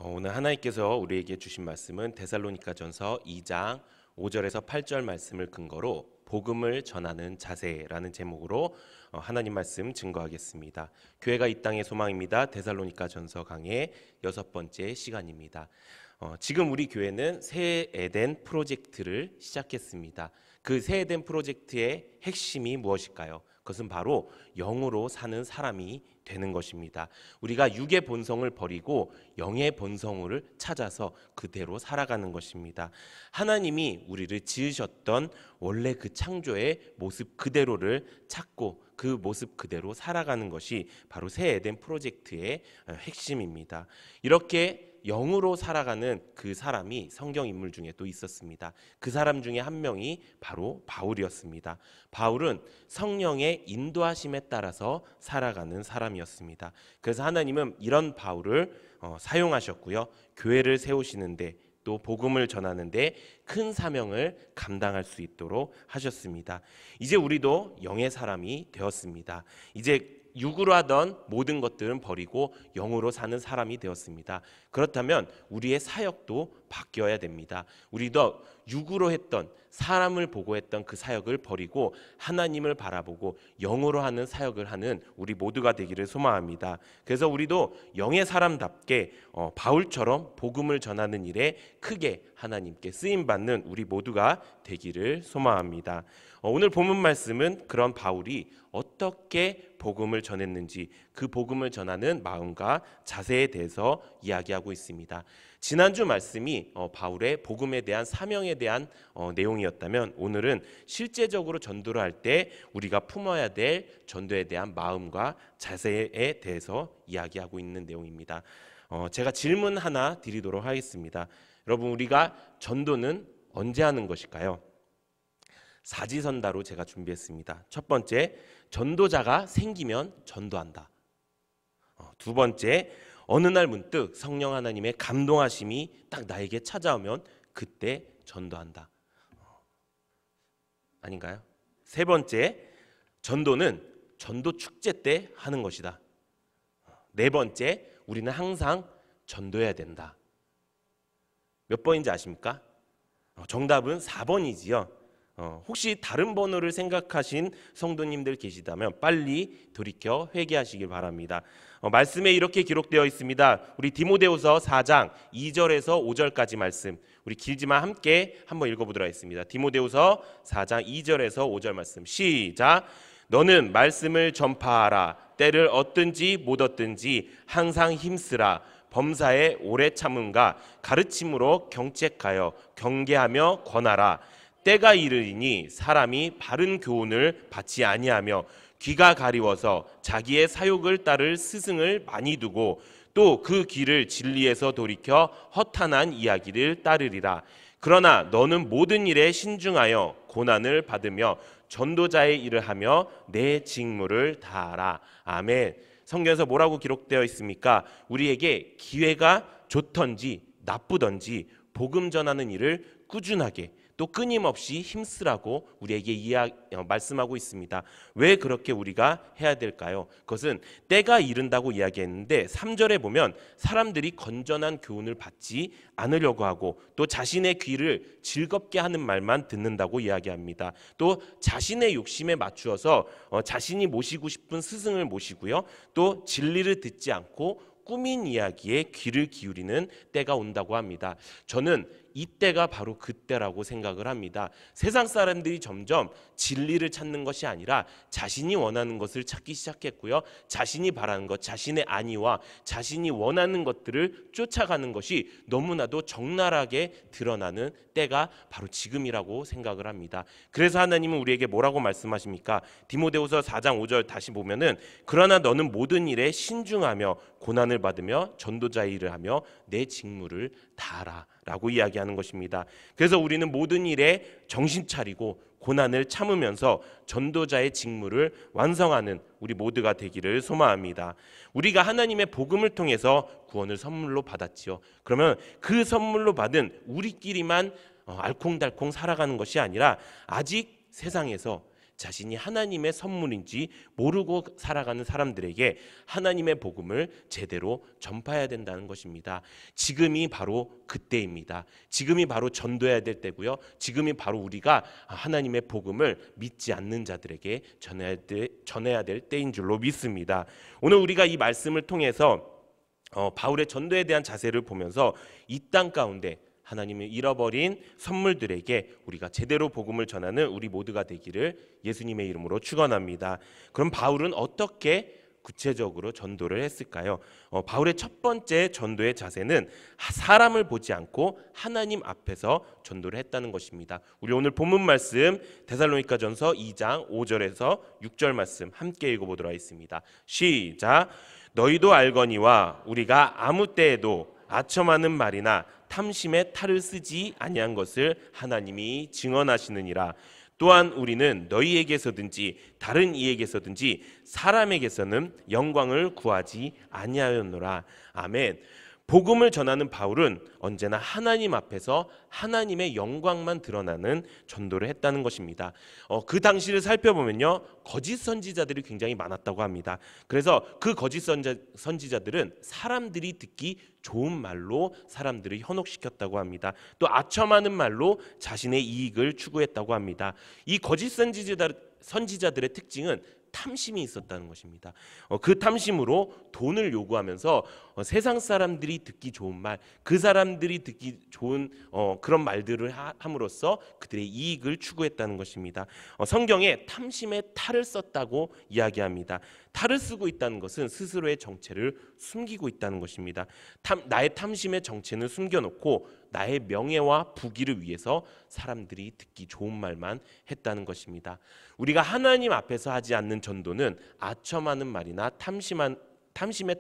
오늘 하나님께서 우리에게 주신 말씀은 데살로니가전서 2장 5절에서 8절 말씀을 근거로 복음을 전하는 자세라는 제목으로 하나님 말씀 증거하겠습니다. 교회가 이 땅의 소망입니다. 데살로니가전서 강의 6번째 시간입니다. 지금 우리 교회는 새 에덴 프로젝트를 시작했습니다. 그 새 에덴 프로젝트의 핵심이 무엇일까요? 그것은 바로 영으로 사는 사람이 되는 것입니다. 우리가 육의 본성을 버리고 영의 본성을 찾아서 그대로 살아가는 것입니다. 하나님이 우리를 지으셨던 원래 그 창조의 모습 그대로를 찾고 그 모습 그대로 살아가는 것이 바로 새 에덴 프로젝트의 핵심입니다. 이렇게 영으로 살아가는 그 사람이 성경 인물 중에 또 있었습니다. 그 사람 중에 한 명이 바로 바울이었습니다. 바울은 성령의 인도하심에 따라서 살아가는 사람이었습니다. 그래서 하나님은 이런 바울을 사용하셨고요. 교회를 세우시는데 또 복음을 전하는데 큰 사명을 감당할 수 있도록 하셨습니다. 이제 우리도 영의 사람이 되었습니다. 이제 육으로 하던 모든 것들은 버리고 영으로 사는 사람이 되었습니다. 그렇다면 우리의 사역도 바뀌어야 됩니다. 우리도 육으로 했던 사람을 보고 했던 그 사역을 버리고 하나님을 바라보고 영으로 하는 사역을 하는 우리 모두가 되기를 소망합니다. 그래서 우리도 영의 사람답게 바울처럼 복음을 전하는 일에 크게 하나님께 쓰임받는 우리 모두가 되기를 소망합니다. 오늘 본문 말씀은 그런 바울이 어떻게 복음을 전했는지 그 복음을 전하는 마음과 자세에 대해서 이야기하고 있습니다. 지난주 말씀이 바울의 복음에 대한 사명에 대한 내용이었다면 오늘은 실제적으로 전도를 할 때 우리가 품어야 될 전도에 대한 마음과 자세에 대해서 이야기하고 있는 내용입니다. 제가 질문 하나 드리도록 하겠습니다. 여러분, 우리가 전도는 언제 하는 것일까요? 사지선다로 제가 준비했습니다. 첫 번째, 전도자가 생기면 전도한다. 두 번째, 어느 날 문득 성령 하나님의 감동하심이 딱 나에게 찾아오면 그때 전도한다. 아닌가요? 세 번째, 전도는 전도 축제 때 하는 것이다. 네 번째, 우리는 항상 전도해야 된다. 몇 번인지 아십니까? 정답은 4번이지요. 혹시 다른 번호를 생각하신 성도님들 계시다면 빨리 돌이켜 회개하시길 바랍니다. 말씀에 이렇게 기록되어 있습니다. 우리 디모데후서 4장 2절에서 5절까지 말씀, 우리 길지만 함께 한번 읽어보도록 하겠습니다. 디모데후서 4장 2절에서 5절 말씀, 시작. 너는 말씀을 전파하라. 때를 얻든지 못 얻든지 항상 힘쓰라. 범사에 오래 참음과 가르침으로 경책하여 경계하며 권하라. 때가 이르리니 사람이 바른 교훈을 받지 아니하며 귀가 가리워서 자기의 사욕을 따를 스승을 많이 두고 또 그 길을 진리에서 돌이켜 허탄한 이야기를 따르리라. 그러나 너는 모든 일에 신중하여 고난을 받으며 전도자의 일을 하며 내 직무를 다하라. 아멘. 성경에서 뭐라고 기록되어 있습니까? 우리에게 기회가 좋던지 나쁘던지 복음 전하는 일을 꾸준하게 또 끊임없이 힘쓰라고 우리에게 말씀하고 있습니다. 왜 그렇게 우리가 해야 될까요? 그것은 때가 이른다고 이야기했는데 3절에 보면 사람들이 건전한 교훈을 받지 않으려고 하고 또 자신의 귀를 즐겁게 하는 말만 듣는다고 이야기합니다. 또 자신의 욕심에 맞추어서 자신이 모시고 싶은 스승을 모시고요. 또 진리를 듣지 않고 꾸민 이야기에 귀를 기울이는 때가 온다고 합니다. 저는 이 때가 바로 그때라고 생각을 합니다. 세상 사람들이 점점 진리를 찾는 것이 아니라 자신이 원하는 것을 찾기 시작했고요. 자신이 바라는 것, 자신의 안위와 자신이 원하는 것들을 쫓아가는 것이 너무나도 적나라하게 드러나는 때가 바로 지금이라고 생각을 합니다. 그래서 하나님은 우리에게 뭐라고 말씀하십니까? 디모데후서 4장 5절 다시 보면은 그러나 너는 모든 일에 신중하며 고난을 받으며 전도자의 일을 하며 내 직무를 다하라 라고 이야기하는 것입니다. 그래서 우리는 모든 일에 정신 차리고 고난을 참으면서 전도자의 직무를 완성하는 우리 모두가 되기를 소망합니다. 우리가 하나님의 복음을 통해서 구원을 선물로 받았지요. 그러면 그 선물로 받은 우리끼리만 알콩달콩 살아가는 것이 아니라 아직 세상에서 자신이 하나님의 선물인지 모르고 살아가는 사람들에게 하나님의 복음을 제대로 전파해야 된다는 것입니다. 지금이 바로 그때입니다. 지금이 바로 전도해야 될 때고요. 지금이 바로 우리가 하나님의 복음을 믿지 않는 자들에게 전해야 될 때인 줄로 믿습니다. 오늘 우리가 이 말씀을 통해서 바울의 전도에 대한 자세를 보면서 이 땅 가운데 하나님을 잃어버린 선물들에게 우리가 제대로 복음을 전하는 우리 모두가 되기를 예수님의 이름으로 축원합니다. 그럼 바울은 어떻게 구체적으로 전도를 했을까요? 바울의 첫 번째 전도의 자세는 사람을 보지 않고 하나님 앞에서 전도를 했다는 것입니다. 우리 오늘 본문 말씀 데살로니가전서 2장 5절에서 6절 말씀 함께 읽어보도록 하겠습니다. 시작. 너희도 알거니와 우리가 아무 때에도 아첨하는 말이나 탐심의 탈을 쓰지 아니한 것을 하나님이 증언하시느니라. 또한 우리는 너희에게서든지 다른 이에게서든지 사람에게서는 영광을 구하지 아니하였노라. 아멘. 복음을 전하는 바울은 언제나 하나님 앞에서 하나님의 영광만 드러나는 전도를 했다는 것입니다. 그 당시를 살펴보면요, 거짓 선지자들이 굉장히 많았다고 합니다. 그래서 그 거짓 선지자들은 사람들이 듣기 좋은 말로 사람들을 현혹시켰다고 합니다. 또 아첨하는 말로 자신의 이익을 추구했다고 합니다. 이 거짓 선지자들의 특징은 탐심이 있었다는 것입니다. 그 탐심으로 돈을 요구하면서 세상 사람들이 듣기 좋은 말, 그 사람들이 듣기 좋은 그런 말들을 함으로써 그들의 이익을 추구했다는 것입니다. 성경에 탐심의 탈을 썼다고 이야기합니다. 탈을 쓰고 있다는 것은 스스로의 정체를 숨기고 있다는 것입니다. 나의 탐심의 정체는 숨겨놓고 나의 명예와 부귀를 위해서 사람들이 듣기 좋은 말만 했다는 것입니다. 우리가 하나님 앞에서 하지 않는 전도는 아첨하는 말이나 탐심의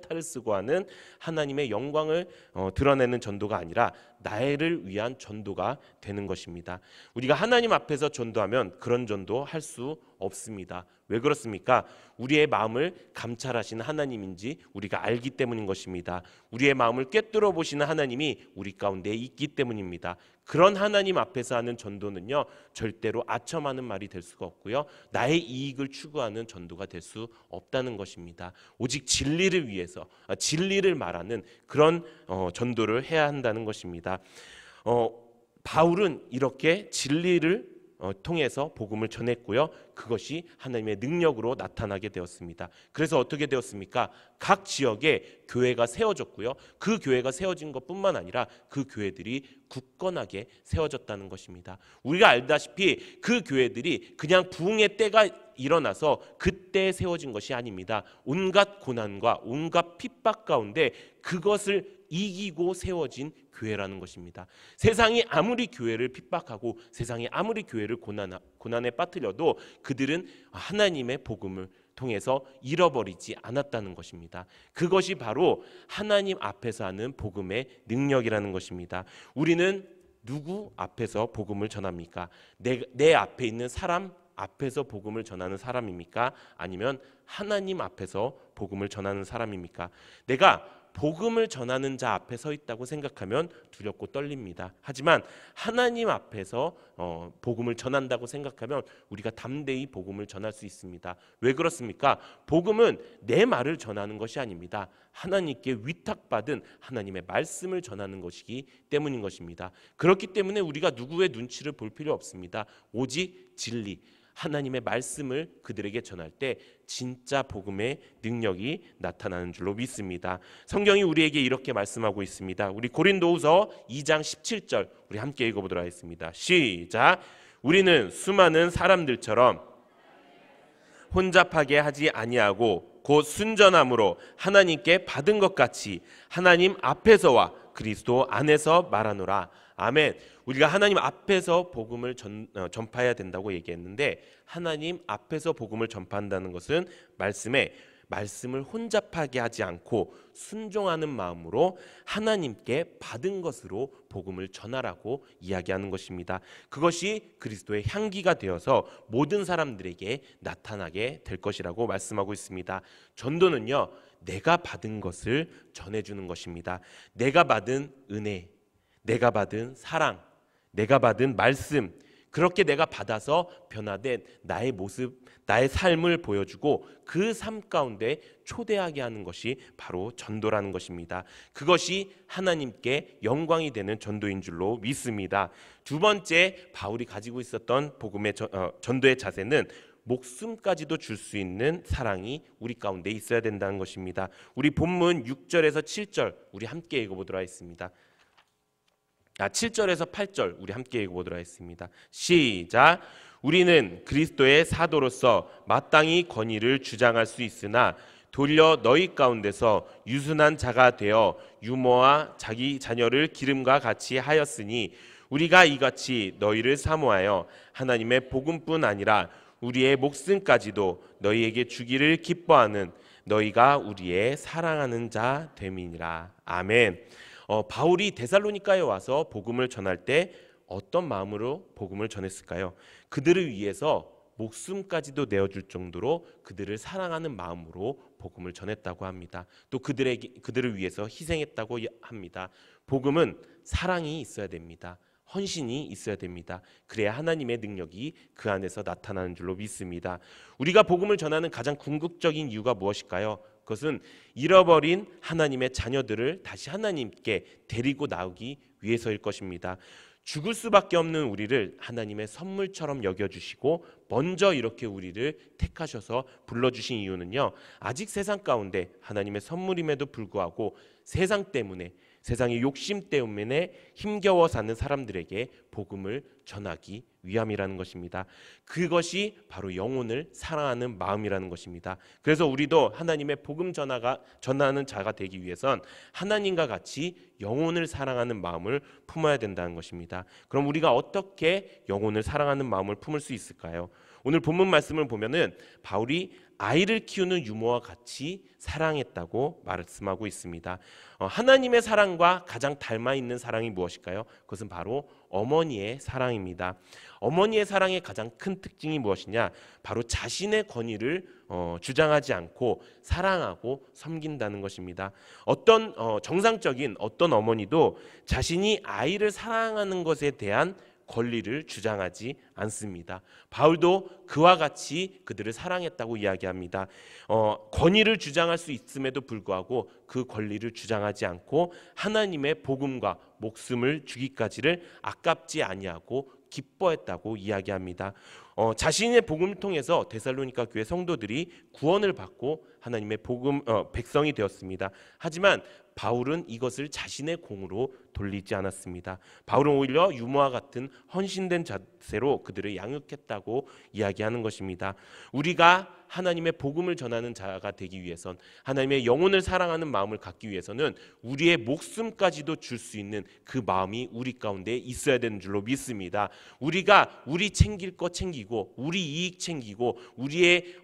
탈을 쓰고 하는 하나님의 영광을 드러내는 전도가 아니라 나를 위한 전도가 되는 것입니다. 우리가 하나님 앞에서 전도하면 그런 전도 할 수 없습니다. 왜 그렇습니까? 우리의 마음을 감찰하시는 하나님인지 우리가 알기 때문인 것입니다. 우리의 마음을 꿰뚫어 보시는 하나님이 우리 가운데 있기 때문입니다. 그런 하나님 앞에서 하는 전도는요, 절대로 아첨하는 말이 될 수가 없고요, 나의 이익을 추구하는 전도가 될 수 없다는 것입니다. 오직 진리를 위해서 진리를 말하는 그런 전도를 해야 한다는 것입니다. 바울은 이렇게 진리를 통해서 복음을 전했고요, 그것이 하나님의 능력으로 나타나게 되었습니다. 그래서 어떻게 되었습니까? 각 지역에 교회가 세워졌고요, 그 교회가 세워진 것뿐만 아니라 그 교회들이 굳건하게 세워졌다는 것입니다. 우리가 알다시피 그 교회들이 그냥 부흥의 때가 일어나서 그때 세워진 것이 아닙니다. 온갖 고난과 온갖 핍박 가운데 그것을 이기고 세워진 교회라는 것입니다. 세상이 아무리 교회를 핍박하고 세상이 아무리 교회를 고난에 빠뜨려도 그들은 하나님의 복음을 통해서 잃어버리지 않았다는 것입니다. 그것이 바로 하나님 앞에서 하는 복음의 능력이라는 것입니다. 우리는 누구 앞에서 복음을 전합니까? 내 앞에 있는 사람 앞에서 복음을 전하는 사람입니까? 아니면 하나님 앞에서 복음을 전하는 사람입니까? 내가 복음을 전하는 자 앞에 서 있다고 생각하면 두렵고 떨립니다. 하지만 하나님 앞에서 복음을 전한다고 생각하면 우리가 담대히 복음을 전할 수 있습니다. 왜 그렇습니까? 복음은 내 말을 전하는 것이 아닙니다. 하나님께 위탁받은 하나님의 말씀을 전하는 것이기 때문인 것입니다. 그렇기 때문에 우리가 누구의 눈치를 볼 필요 없습니다. 오직 진리, 하나님의 말씀을 그들에게 전할 때 진짜 복음의 능력이 나타나는 줄로 믿습니다. 성경이 우리에게 이렇게 말씀하고 있습니다. 우리 고린도후서 2장 17절 우리 함께 읽어보도록 하겠습니다. 시작. 우리는 수많은 사람들처럼 혼잡하게 하지 아니하고 곧 순전함으로 하나님께 받은 것 같이 하나님 앞에서와 그리스도 안에서 말하노라. 아멘. 우리가 하나님 앞에서 복음을 전파해야 된다고 얘기했는데, 하나님 앞에서 복음을 전파한다는 것은 말씀을 혼잡하게 하지 않고 순종하는 마음으로 하나님께 받은 것으로 복음을 전하라고 이야기하는 것입니다. 그것이 그리스도의 향기가 되어서 모든 사람들에게 나타나게 될 것이라고 말씀하고 있습니다. 전도는요, 내가 받은 것을 전해주는 것입니다. 내가 받은 은혜, 내가 받은 사랑, 내가 받은 말씀, 그렇게 내가 받아서 변화된 나의 모습, 나의 삶을 보여주고 그 삶 가운데 초대하게 하는 것이 바로 전도라는 것입니다. 그것이 하나님께 영광이 되는 전도인 줄로 믿습니다. 두 번째, 바울이 가지고 있었던 복음의 전도의 자세는 목숨까지도 줄 수 있는 사랑이 우리 가운데 있어야 된다는 것입니다. 우리 본문 6절에서 7절 우리 함께 읽어보도록 하겠습니다. 7절에서 8절 우리 함께 읽어보도록 하겠습니다. 시작. 우리는 그리스도의 사도로서 마땅히 권위를 주장할 수 있으나 도리어 너희 가운데서 유순한 자가 되어 유모와 자기 자녀를 기름과 같이 하였으니 우리가 이같이 너희를 사모하여 하나님의 복음뿐 아니라 우리의 목숨까지도 너희에게 주기를 기뻐하는 너희가 우리의 사랑하는 자 됨이니라. 아멘. 바울이 데살로니가에 와서 복음을 전할 때 어떤 마음으로 복음을 전했을까요? 그들을 위해서 목숨까지도 내어줄 정도로 그들을 사랑하는 마음으로 복음을 전했다고 합니다. 또 그들을 위해서 희생했다고 합니다. 복음은 사랑이 있어야 됩니다. 헌신이 있어야 됩니다. 그래야 하나님의 능력이 그 안에서 나타나는 줄로 믿습니다. 우리가 복음을 전하는 가장 궁극적인 이유가 무엇일까요? 그것은 잃어버린 하나님의 자녀들을 다시 하나님께 데리고 나오기 위해서일 것입니다. 죽을 수밖에 없는 우리를 하나님의 선물처럼 여겨주시고 먼저 이렇게 우리를 택하셔서 불러주신 이유는요, 아직 세상 가운데 하나님의 선물임에도 불구하고 세상 때문에, 세상의 욕심 때문에 힘겨워 사는 사람들에게 복음을 전하기 위함이라는 것입니다. 그것이 바로 영혼을 사랑하는 마음이라는 것입니다. 그래서 우리도 하나님의 복음 전하는 자가 되기 위해선 하나님과 같이 영혼을 사랑하는 마음을 품어야 된다는 것입니다. 그럼 우리가 어떻게 영혼을 사랑하는 마음을 품을 수 있을까요? 오늘 본문 말씀을 보면은 바울이 아이를 키우는 유모와 같이 사랑했다고 말씀하고 있습니다. 하나님의 사랑과 가장 닮아 있는 사랑이 무엇일까요? 그것은 바로 어머니의 사랑입니다. 어머니의 사랑의 가장 큰 특징이 무엇이냐? 바로 자신의 권위를 주장하지 않고 사랑하고 섬긴다는 것입니다. 정상적인 어떤 어머니도 자신이 아이를 사랑하는 것에 대한 권리를 주장하지 않습니다. 바울도 그와 같이 그들을 사랑했다고 이야기합니다. 권위를 주장할 수 있음에도 불구하고 그 권리를 주장하지 않고 하나님의 복음과 목숨을 주기까지를 아깝지 아니하고 기뻐했다고 이야기합니다. 자신의 복음을 통해서 데살로니가 교회 성도들이 구원을 받고 하나님의 백성이 되었습니다. 하지만 바울은 이것을 자신의 공으로 돌리지 않았습니다. 바울은 오히려 유모와 같은 헌신된 자세로 그들을 양육했다고 이야기하는 것입니다. 우리가 하나님의 복음을 전하는 자가 되기 위해선, 하나님의 영혼을 사랑하는 마음을 갖기 위해서는 우리의 목숨까지도 줄 수 있는 그 마음이 우리 가운데 있어야 되는 줄로 믿습니다. 우리가 우리 챙길 것 챙기고 우리 이익 챙기고 우리의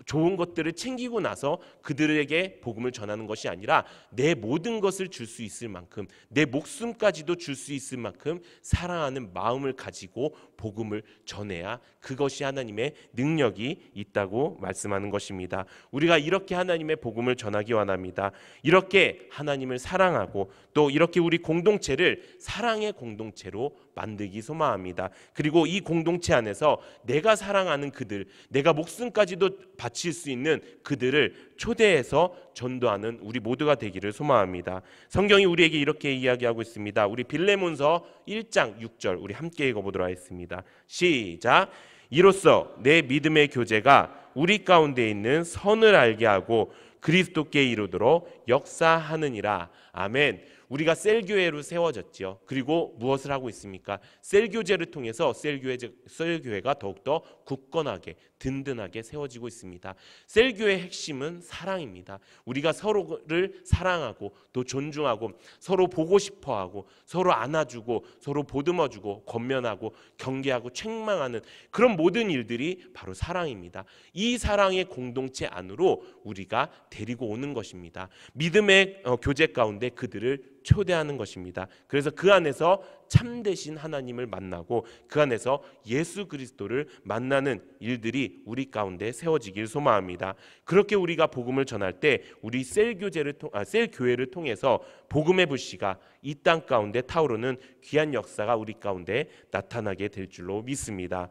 좋은 것들을 챙기고 나서 그들에게 복음을 전하는 것이 아니라 내 모든 것을 줄 수 있을 만큼, 내 목숨까지도 줄 수 있을 만큼 사랑하는 마음을 가지고 복음을 전해야 그것이 하나님의 능력이 있다고 말씀하는 것입니다. 우리가 이렇게 하나님의 복음을 전하기 원합니다. 이렇게 하나님을 사랑하고 또 이렇게 우리 공동체를 사랑의 공동체로 만들기 소망합니다. 그리고 이 공동체 안에서 내가 사랑하는 그들, 내가 목숨까지도 바칠 수 있는 그들을 초대해서 전도하는 우리 모두가 되기를 소망합니다. 성경이 우리에게 이렇게 이야기하고 있습니다. 우리 빌레몬서 1장 6절 우리 함께 읽어보도록 하겠습니다. 시작. 이로써 내 믿음의 교제가 우리 가운데 있는 선을 알게 하고 그리스도께 이르도록 역사하느니라. 아멘. 우리가 셀교회로 세워졌지요. 그리고 무엇을 하고 있습니까? 셀교제를 통해서 셀교회가 더욱더 굳건하게 든든하게 세워지고 있습니다. 셀교회의 핵심은 사랑입니다. 우리가 서로를 사랑하고 또 존중하고 서로 보고 싶어하고 서로 안아주고 서로 보듬어주고 권면하고 경계하고 책망하는 그런 모든 일들이 바로 사랑입니다. 이 사랑의 공동체 안으로 우리가 데리고 오는 것입니다. 믿음의 교제 가운데 그들을 초대하는 것입니다. 그래서 그 안에서 참되신 하나님을 만나고 그 안에서 예수 그리스도를 만나는 일들이 우리 가운데 세워지길 소망합니다. 그렇게 우리가 복음을 전할 때 우리 셀 교회를 통해서 복음의 불씨가 이 땅 가운데 타오르는 귀한 역사가 우리 가운데 나타나게 될 줄로 믿습니다.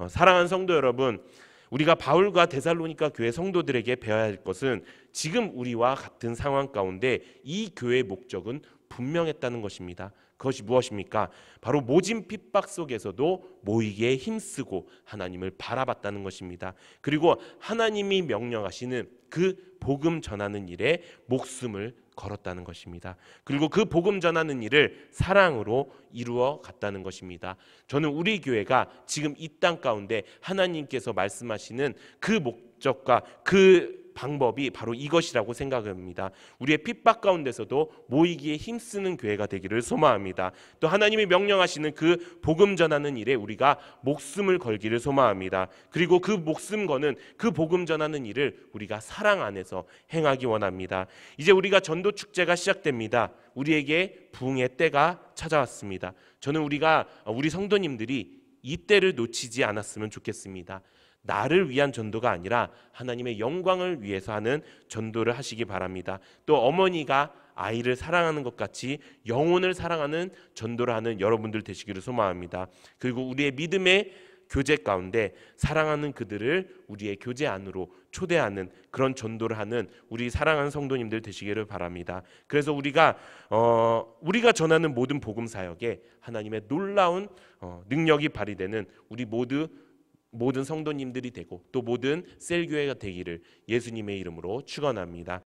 사랑하는 성도 여러분, 우리가 바울과 데살로니가 교회 성도들에게 배워야 할 것은 지금 우리와 같은 상황 가운데 이 교회의 목적은 분명했다는 것입니다. 그것이 무엇입니까? 바로 모진 핍박 속에서도 모이기에 힘쓰고 하나님을 바라봤다는 것입니다. 그리고 하나님이 명령하시는 그 복음 전하는 일에 목숨을 걸었다는 것입니다. 그리고 그 복음 전하는 일을 사랑으로 이루어 갔다는 것입니다. 저는 우리 교회가 지금 이 땅 가운데 하나님께서 말씀하시는 그 목적과 그 방법이 바로 이것이라고 생각합니다. 우리의 핍박 가운데서도 모이기에 힘쓰는 교회가 되기를 소망합니다. 또 하나님이 명령하시는 그 복음 전하는 일에 우리가 목숨을 걸기를 소망합니다. 그리고 그 목숨 거는 그 복음 전하는 일을 우리가 사랑 안에서 행하기 원합니다. 이제 우리가 전도 축제가 시작됩니다. 우리에게 부흥의 때가 찾아왔습니다. 저는 우리 성도님들이 이 때를 놓치지 않았으면 좋겠습니다. 나를 위한 전도가 아니라 하나님의 영광을 위해서 하는 전도를 하시기 바랍니다. 또 어머니가 아이를 사랑하는 것 같이 영혼을 사랑하는 전도를 하는 여러분들 되시기를 소망합니다. 그리고 우리의 믿음의 교제 가운데 사랑하는 그들을 우리의 교제 안으로 초대하는 그런 전도를 하는 우리 사랑하는 성도님들 되시기를 바랍니다. 그래서 우리가 전하는 모든 복음 사역에 하나님의 놀라운 능력이 발휘되는 우리 모든 성도님들이 되고 또 모든 셀교회가 되기를 예수님의 이름으로 축원합니다.